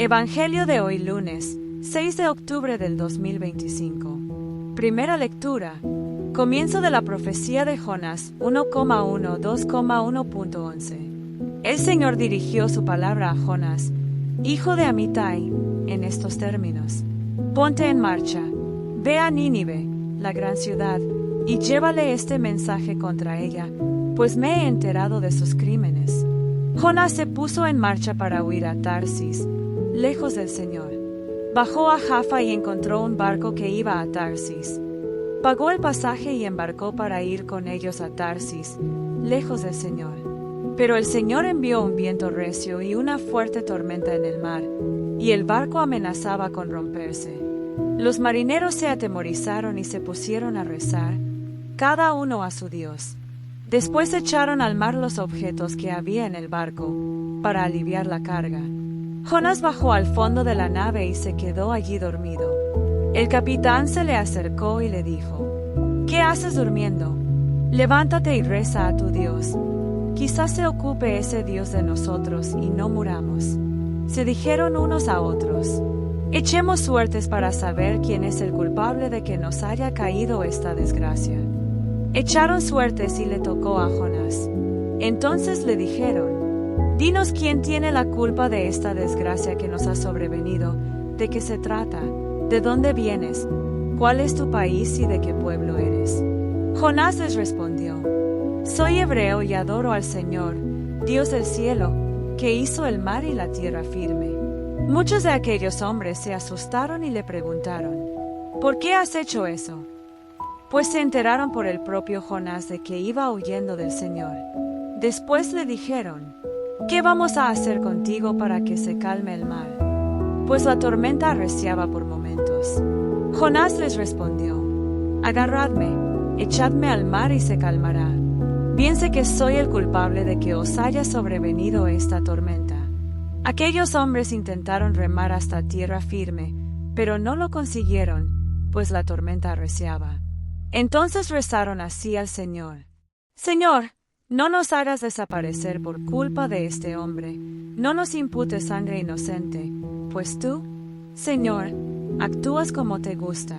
Evangelio de hoy lunes, 6 de octubre del 2025. Primera lectura. Comienzo de la profecía de Jonás 1,1-2,1.11. El Señor dirigió su palabra a Jonás, hijo de Amittai, en estos términos. Ponte en marcha, ve a Nínive, la gran ciudad, y llévale este mensaje contra ella, pues me he enterado de sus crímenes. Jonás se puso en marcha para huir a Tarsis, lejos del Señor. Bajó a Jaffa y encontró un barco que iba a Tarsis. Pagó el pasaje y embarcó para ir con ellos a Tarsis, lejos del Señor. Pero el Señor envió un viento recio y una fuerte tormenta en el mar, y el barco amenazaba con romperse. Los marineros se atemorizaron y se pusieron a rezar, cada uno a su Dios. Después echaron al mar los objetos que había en el barco, para aliviar la carga. Jonás bajó al fondo de la nave y se quedó allí dormido. El capitán se le acercó y le dijo: ¿Qué haces durmiendo? Levántate y reza a tu Dios. Quizás se ocupe ese Dios de nosotros y no muramos. Se dijeron unos a otros: Echemos suertes para saber quién es el culpable de que nos haya caído esta desgracia. Echaron suertes y le tocó a Jonás. Entonces le dijeron: Dinos quién tiene la culpa de esta desgracia que nos ha sobrevenido, de qué se trata, de dónde vienes, cuál es tu país y de qué pueblo eres. Jonás les respondió: Soy hebreo y adoro al Señor, Dios del cielo, que hizo el mar y la tierra firme. Muchos de aquellos hombres se asustaron y le preguntaron: ¿Por qué has hecho eso? Pues se enteraron por el propio Jonás de que iba huyendo del Señor. Después le dijeron: ¿Qué vamos a hacer contigo para que se calme el mar? Pues la tormenta arreciaba por momentos. Jonás les respondió: Agarradme, echadme al mar y se calmará. Bien sé que soy el culpable de que os haya sobrevenido esta tormenta. Aquellos hombres intentaron remar hasta tierra firme, pero no lo consiguieron, pues la tormenta arreciaba. Entonces rezaron así al Señor: Señor, no nos hagas desaparecer por culpa de este hombre, no nos imputes sangre inocente, pues tú, Señor, actúas como te gusta.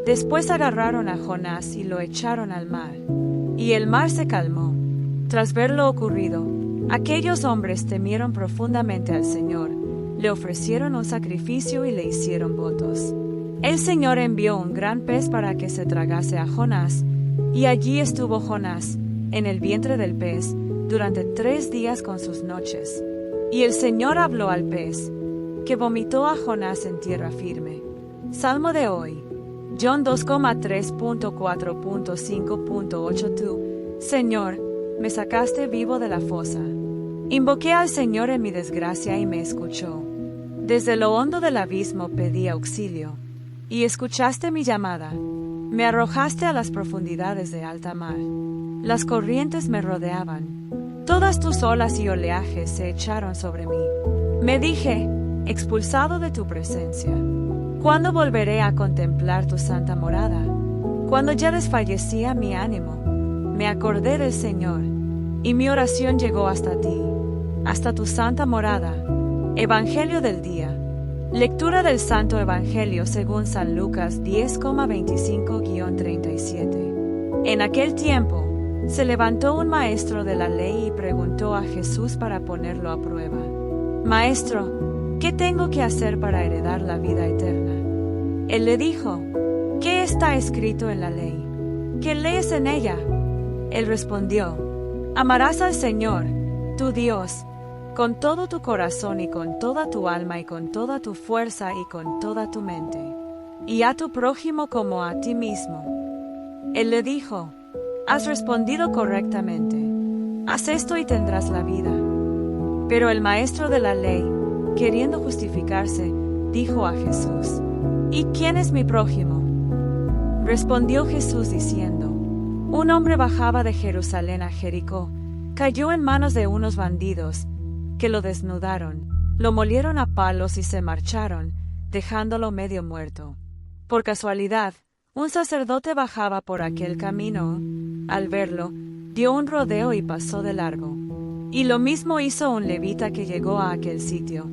Después agarraron a Jonás y lo echaron al mar, y el mar se calmó. Tras ver lo ocurrido, aquellos hombres temieron profundamente al Señor, le ofrecieron un sacrificio y le hicieron votos. El Señor envió un gran pez para que se tragase a Jonás, y allí estuvo Jonás, en el vientre del pez, durante 3 días con sus noches. Y el Señor habló al pez, que vomitó a Jonás en tierra firme. Salmo de hoy. John 2,3.4.5.8. Tú, Señor, me sacaste vivo de la fosa. Invoqué al Señor en mi desgracia y me escuchó. Desde lo hondo del abismo pedí auxilio, y escuchaste mi llamada. Me arrojaste a las profundidades de alta mar. Las corrientes me rodeaban. Todas tus olas y oleajes se echaron sobre mí. Me dije: expulsado de tu presencia. ¿Cuándo volveré a contemplar tu santa morada? Cuando ya desfallecía mi ánimo, me acordé del Señor, y mi oración llegó hasta ti, hasta tu santa morada. Evangelio del día. Lectura del Santo Evangelio según San Lucas 10,25-37. En aquel tiempo, se levantó un maestro de la ley y preguntó a Jesús para ponerlo a prueba: Maestro, ¿qué tengo que hacer para heredar la vida eterna? Él le dijo: ¿Qué está escrito en la ley? ¿Qué lees en ella? Él respondió: Amarás al Señor, tu Dios, con todo tu corazón y con toda tu alma y con toda tu fuerza y con toda tu mente, y a tu prójimo como a ti mismo. Él le dijo: Has respondido correctamente. Haz esto y tendrás la vida. Pero el maestro de la ley, queriendo justificarse, dijo a Jesús: ¿Y quién es mi prójimo? Respondió Jesús diciendo: Un hombre bajaba de Jerusalén a Jericó, cayó en manos de unos bandidos, que lo desnudaron, lo molieron a palos y se marcharon, dejándolo medio muerto. Por casualidad, un sacerdote bajaba por aquel camino. Al verlo, dio un rodeo y pasó de largo. Y lo mismo hizo un levita que llegó a aquel sitio.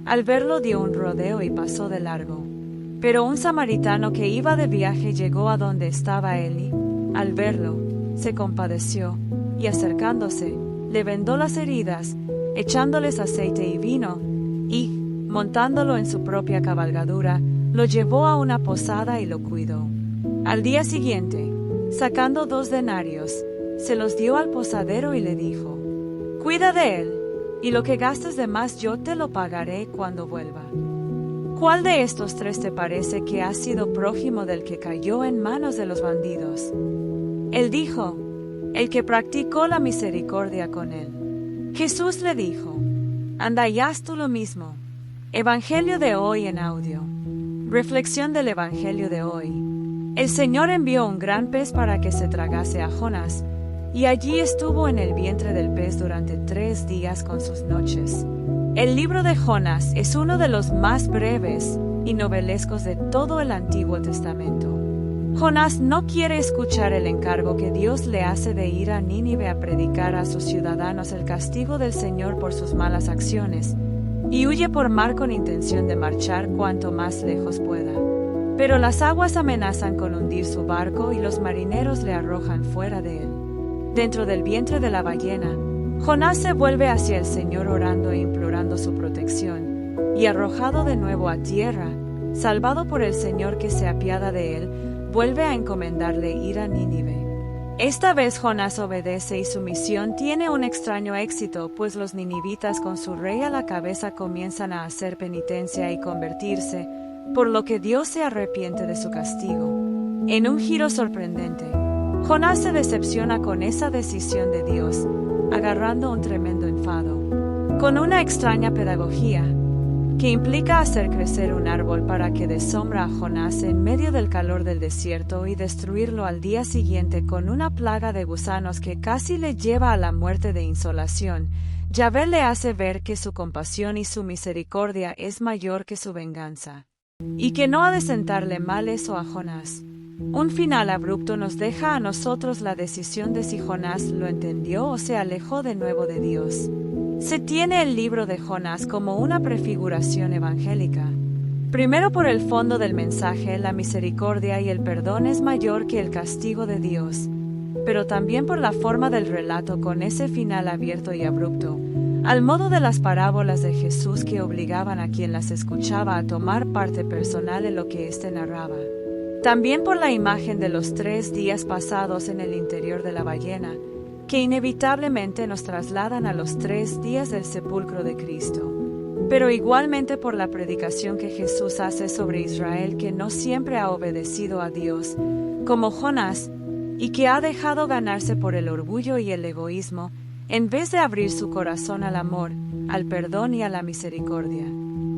Al verlo dio un rodeo y pasó de largo. Pero un samaritano que iba de viaje llegó a donde estaba él y, al verlo, se compadeció, y acercándose, le vendó las heridas, echándoles aceite y vino, y, montándolo en su propia cabalgadura, lo llevó a una posada y lo cuidó. Al día siguiente, sacando 2 denarios, se los dio al posadero y le dijo: «Cuida de él, y lo que gastes de más yo te lo pagaré cuando vuelva». ¿Cuál de estos 3 te parece que ha sido prójimo del que cayó en manos de los bandidos? Él dijo: «El que practicó la misericordia con él». Jesús le dijo: «Anda y haz tú lo mismo». Evangelio de hoy en audio. Reflexión del Evangelio de hoy. El Señor envió un gran pez para que se tragase a Jonás, y allí estuvo en el vientre del pez durante 3 días con sus noches. El libro de Jonás es uno de los más breves y novelescos de todo el Antiguo Testamento. Jonás no quiere escuchar el encargo que Dios le hace de ir a Nínive a predicar a sus ciudadanos el castigo del Señor por sus malas acciones, y huye por mar con intención de marchar cuanto más lejos pueda. Pero las aguas amenazan con hundir su barco y los marineros le arrojan fuera de él. Dentro del vientre de la ballena, Jonás se vuelve hacia el Señor orando e implorando su protección, y arrojado de nuevo a tierra, salvado por el Señor que se apiada de él, vuelve a encomendarle ir a Nínive. Esta vez Jonás obedece y su misión tiene un extraño éxito, pues los ninivitas con su rey a la cabeza comienzan a hacer penitencia y convertirse, por lo que Dios se arrepiente de su castigo. En un giro sorprendente, Jonás se decepciona con esa decisión de Dios, agarrando un tremendo enfado. Con una extraña pedagogía, que implica hacer crecer un árbol para que dé sombra a Jonás en medio del calor del desierto y destruirlo al día siguiente con una plaga de gusanos que casi le lleva a la muerte de insolación, Yahvé le hace ver que su compasión y su misericordia es mayor que su venganza, y que no ha de sentarle mal eso a Jonás. Un final abrupto nos deja a nosotros la decisión de si Jonás lo entendió o se alejó de nuevo de Dios. Se tiene el libro de Jonás como una prefiguración evangélica. Primero, por el fondo del mensaje, la misericordia y el perdón es mayor que el castigo de Dios, pero también por la forma del relato con ese final abierto y abrupto, al modo de las parábolas de Jesús que obligaban a quien las escuchaba a tomar parte personal en lo que éste narraba. También por la imagen de los 3 días pasados en el interior de la ballena, que inevitablemente nos trasladan a los 3 días del sepulcro de Cristo. Pero igualmente por la predicación que Jesús hace sobre Israel, que no siempre ha obedecido a Dios, como Jonás, y que ha dejado ganarse por el orgullo y el egoísmo, en vez de abrir su corazón al amor, al perdón y a la misericordia.